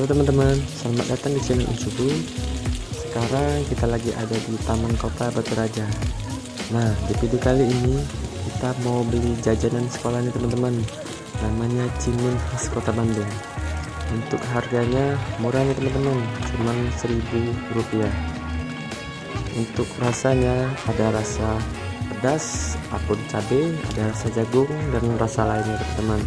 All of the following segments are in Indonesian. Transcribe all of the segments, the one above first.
Halo teman-teman, selamat datang di channel Unsubu. Sekarang kita lagi ada di Taman Kota Batu Raja. Nah, di video kali ini kita mau beli jajanan sekolah nih teman-teman. Namanya Cimin khas Kota Bandung. Untuk harganya murah nih teman-teman, cuma Rp1.000. Untuk rasanya ada rasa pedas, apun cabai, ada rasa jagung dan rasa lainnya teman-teman.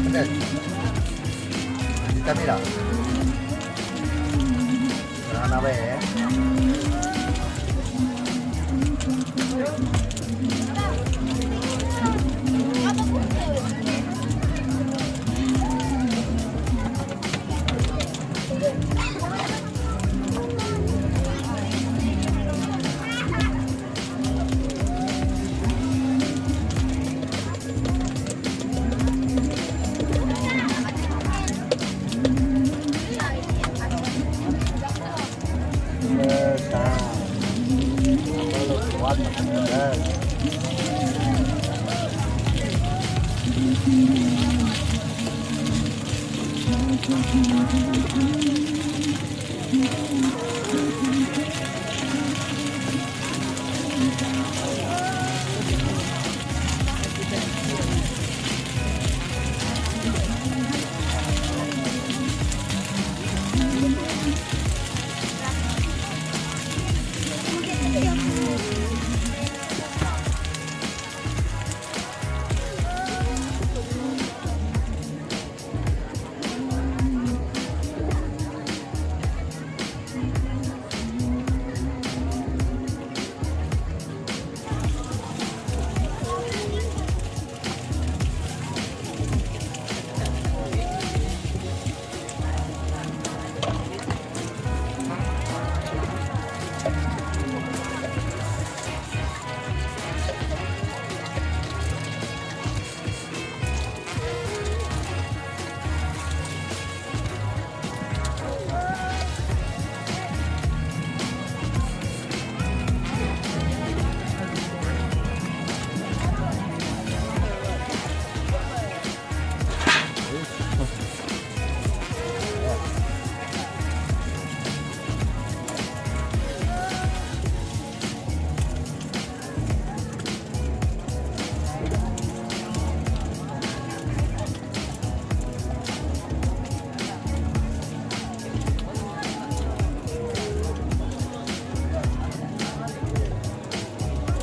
Pedas. Kita tidak. Jangan apa ya.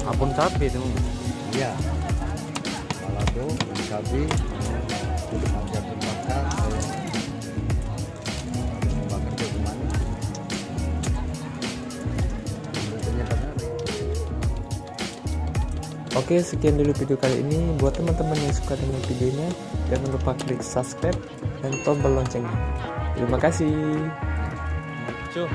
Abon cabe itu. Iya. Balado, cabai, kulit aja terbakar, bakar ke gimana? Oke, sekian dulu video kali ini. Buat teman-teman yang suka dengan videonya, jangan lupa klik subscribe dan tombol loncengnya. Terima kasih. Cuh,